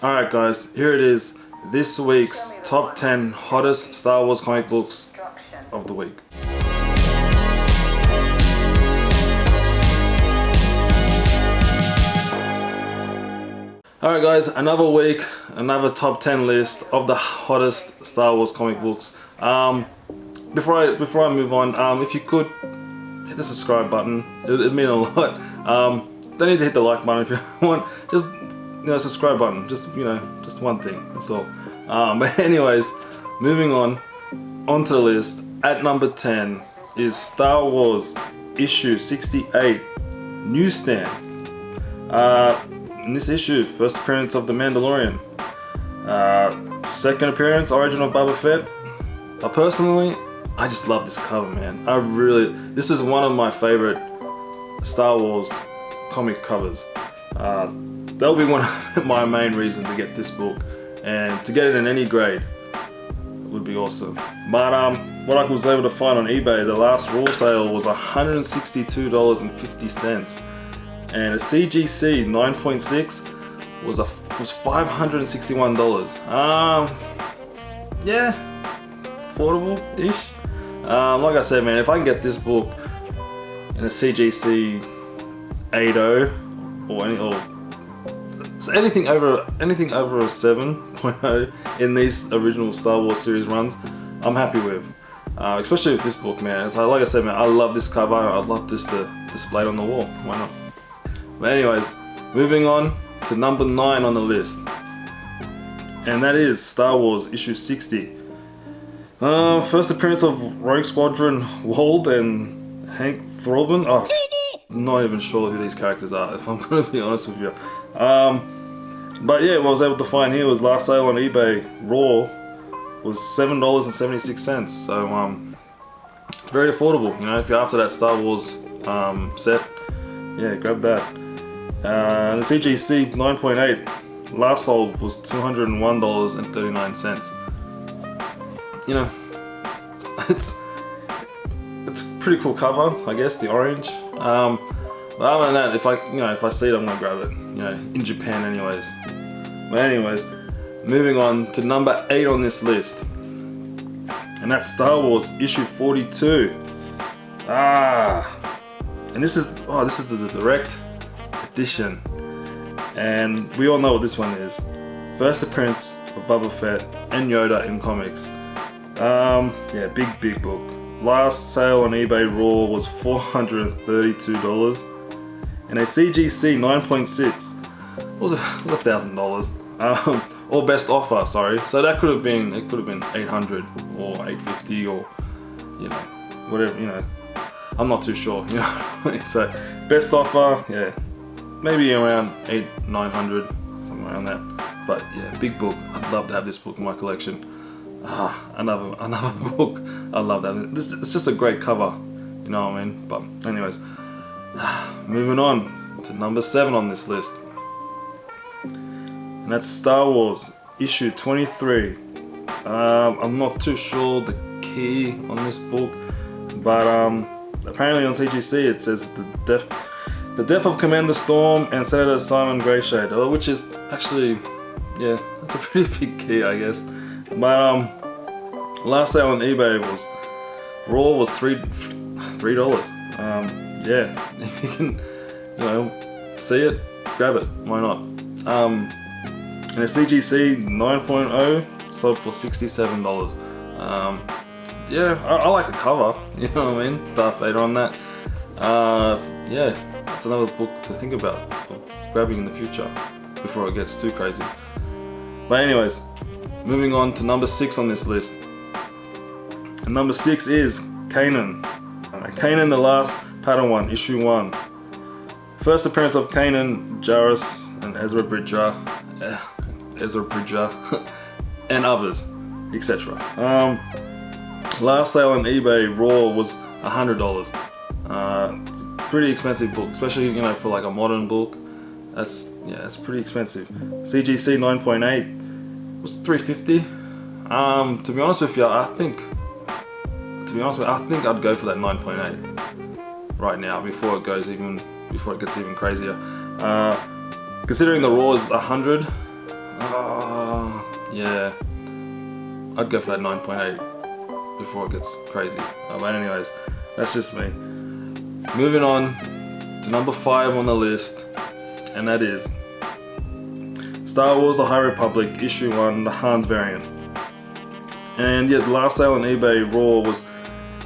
Alright guys, here it is. This week's top 10 hottest Star Wars comic books of the week. Alright guys, another week, another top 10 list of the hottest Star Wars comic books. Before I move on, if you could hit the subscribe button, it'd mean a lot. Don't need to hit the like button if you don't want. Just subscribe button. Just just one thing. That's all. But anyways, moving on onto the list. At number 10 is Star Wars issue 68 newsstand. In this issue, first appearance of the Mandalorian. Second appearance, origin of Boba Fett. Personally, I just love this cover, man. This is one of my favorite Star Wars comic covers. That'll be one of my main reasons to get this book, and to get it in any grade would be awesome. But what I was able to find on eBay, the last raw sale was $162.50, and a CGC 9.6 was $561. Yeah, affordable-ish. Like I said, man, if I can get this book in a CGC 8.0 or anything over a 7.0 in these original Star Wars series runs, I'm happy with. Especially with this book, man. It's like I said, man, I love this cover. I'd love just to display it on the wall. Why not? But anyways, moving on to number 9 on the list, and that is Star Wars issue 60. First appearance of Rogue Squadron Wald and Hank Thorben. I'm not even sure who these characters are, if I'm going to be honest with you. But yeah, what I was able to find here was last sale on eBay raw was $7.76. So it's very affordable. If you're after that Star Wars set, yeah, grab that. The CGC 9.8 last sold was $201.39. It's a pretty cool cover, I guess, the orange. But other than that, if I see it, I'm gonna grab it. In Japan, anyways. But anyways, moving on to number 8 on this list, and that's Star Wars issue 42. And this is the direct edition, and we all know what this one is. First appearance of Boba Fett and Yoda in comics. Yeah, big book. Last sale on eBay raw was $432, and a CGC 9.6 was $1,000. Or best offer, sorry. So that could have been $800 or $850 or whatever. I'm not too sure. So best offer, yeah, maybe around $800-900, something around that. But yeah, big book. I'd love to have this book in my collection. Another book. I love that. It's just a great cover, you know what I mean? But anyways, moving on to number 7 on this list, and that's Star Wars issue 23. I'm not too sure the key on this book, but apparently on CGC it says the death of Commander Storm and Senator Simon Greyshade, which is actually, yeah, that's a pretty big key, I guess. But last sale on eBay was raw was $3. Yeah, if you can, see it, grab it. Why not? And a CGC 9.0 sold for $67. Yeah, I like the cover. You know what I mean? Darth Vader on that. Yeah, that's another book to think about grabbing in the future before it gets too crazy. But anyways, moving on to number 6 on this list. And number 6 is Kanan. Kanan the Last Padawan, issue 1. First appearance of Kanan, Jarrus, and Ezra Bridger, and others, etc. Last sale on eBay raw was $100. Pretty expensive book, especially for like a modern book. That's pretty expensive. CGC 9.8 was $350. To be honest with you, I think I'd go for that 9.8 right now before it gets even crazier. Considering the raw is 100, Yeah, I'd go for that 9.8 before it gets crazy. But anyways, that's just me. Moving on to number 5 on the list, and that is Star Wars: The High Republic Issue 1, the Hans variant. And yeah, the last sale on eBay Raw was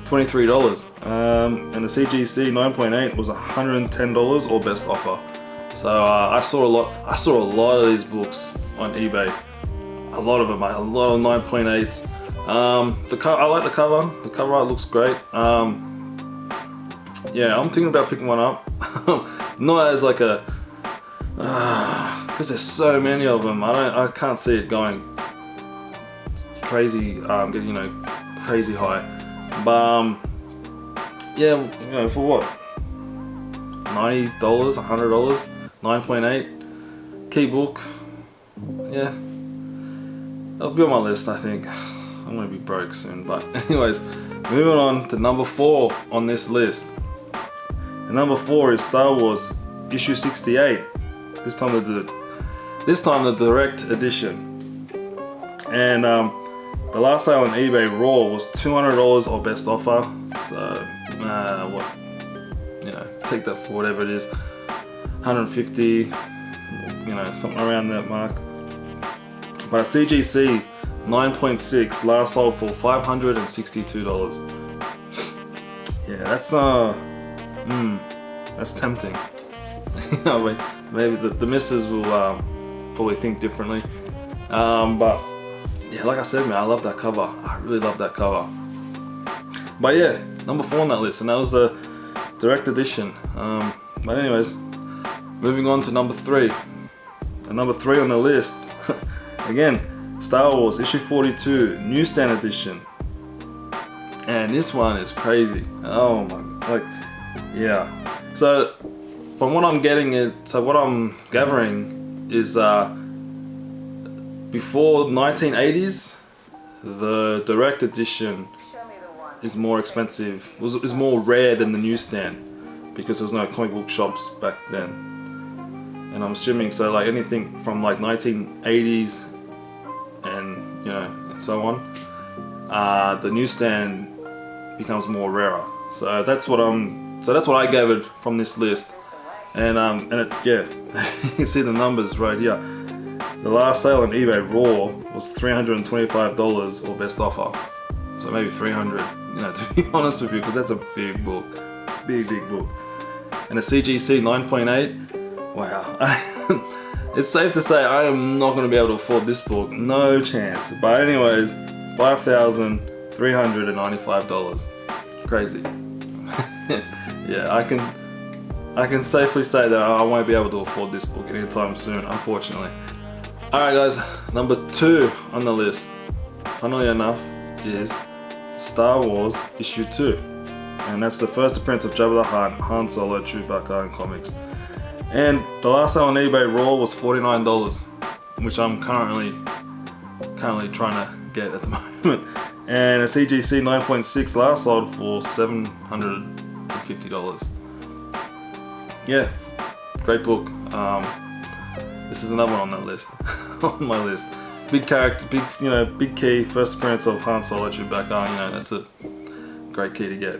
$23, and the CGC 9.8 was $110 or best offer. So I saw a lot of these books on eBay. A lot of them, a lot of 9.8s. I like the cover. The cover art looks great. Yeah, I'm thinking about picking one up. Not as like a, because there's so many of them. I can't see it going crazy, crazy high. But yeah, for what? $90, $100, 9.8, key book. Yeah, it'll be on my list. I think I'm gonna be broke soon. But anyways, moving on to number 4 on this list. And number 4 is Star Wars issue 68. This time the direct edition. And the last sale on eBay Raw was $200 or best offer. So take that for whatever it is, 150, something around that mark. But a CGC 9.6 last sold for $562. Yeah, that's tempting. Maybe the missus will probably think differently. But yeah, like I said, man, I love that cover. I really love that cover. But yeah, number 4 on that list, and that was the direct edition. But anyways, moving on to number 3. And number 3 on the list, again, Star Wars issue 42 newsstand edition. And this one is crazy. Oh my, yeah. So from what I'm gathering is before 1980s, the direct edition is more expensive, is more rare than the newsstand, because there was no comic book shops back then. And I'm assuming, so like anything from like 1980s and and so on, the newsstand becomes more rarer. So that's what I gathered from this list. And yeah, you can see the numbers right here. The last sale on eBay Raw was $325 or best offer. So maybe $300, to be honest with you, because that's a big book. Big book. And a CGC 9.8, wow. It's safe to say I am not going to be able to afford this book. No chance. But anyways, $5,395. Crazy. Yeah, I can safely say that I won't be able to afford this book anytime soon, unfortunately. Alright guys, number 2 on the list, funnily enough, is Star Wars issue 2. And that's the first appearance of Jabba the Hutt, Han Solo, Chewbacca in comics. And the last sale on eBay Raw was $49, which I'm currently trying to get at the moment. And a CGC 9.6 last sold for $750. Yeah, great book. This is another one on that list, on my list. Big character, big key, first appearance of Han Solo, Chewbacca, that's a great key to get.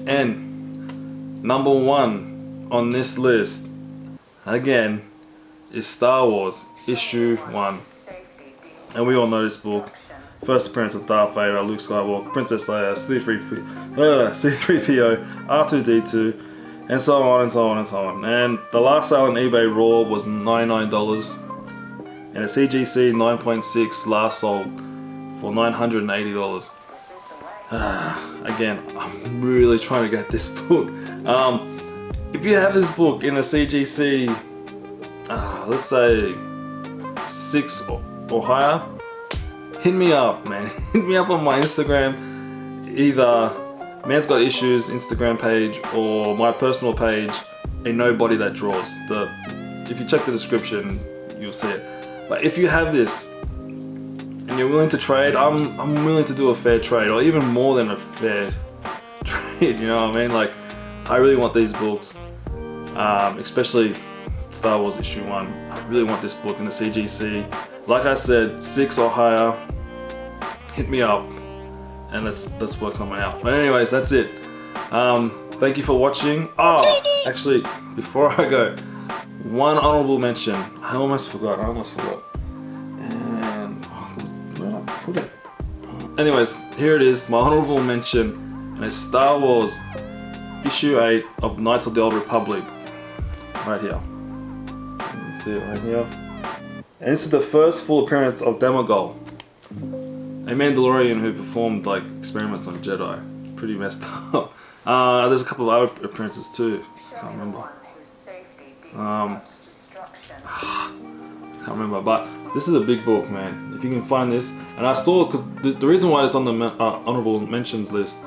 And number 1 on this list, again, is Star Wars issue 1. And we all know this book. First appearance of Darth Vader, Luke Skywalker, Princess Leia, C-3PO, R2-D2, and so on and so on and so on. And the last sale on eBay Raw was $99, and a CGC 9.6 last sold for $980. Again, I'm really trying to get this book. If you have this book in a CGC, let's say 6 or higher, hit me up, man. Hit me up on my Instagram, either mansgotissues Instagram page or my personal page, A Nobody That Draws. If you check the description, you'll see it. But if you have this and you're willing to trade, I'm willing to do a fair trade, or even more than a fair trade. You know what I mean? Like, I really want these books, especially Star Wars issue 1. I really want this book in the CGC. Like I said, 6 or higher, hit me up and let's work something out. But anyways, that's it. Thank you for watching. Oh, actually, before I go, one honorable mention. I almost forgot. And where did I put it? Anyways, here it is, my honorable mention, and it's Star Wars Issue 8 of Knights of the Old Republic. Right here. You can see it right here. And this is the first full appearance of Demogorgon, a Mandalorian who performed like experiments on Jedi. Pretty messed up. There's a couple of other appearances too. Can't remember. Can't remember, but this is a big book, man. If you can find this, and I saw, because the reason why it's on the honorable mentions list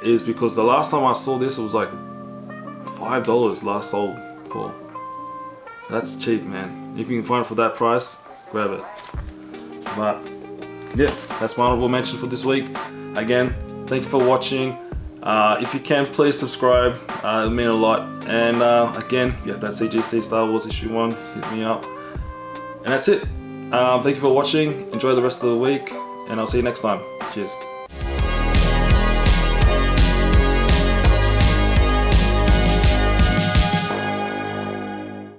is because the last time I saw this, it was like $5 last sold for. That's cheap, man. If you can find it for that price, grab it. But yeah, that's my honorable mention for this week. Again, thank you for watching. If you can, please subscribe. It'll mean a lot. And again, yeah, that's CGC Star Wars Issue 1. Hit me up. And that's it. Thank you for watching. Enjoy the rest of the week, and I'll see you next time. Cheers.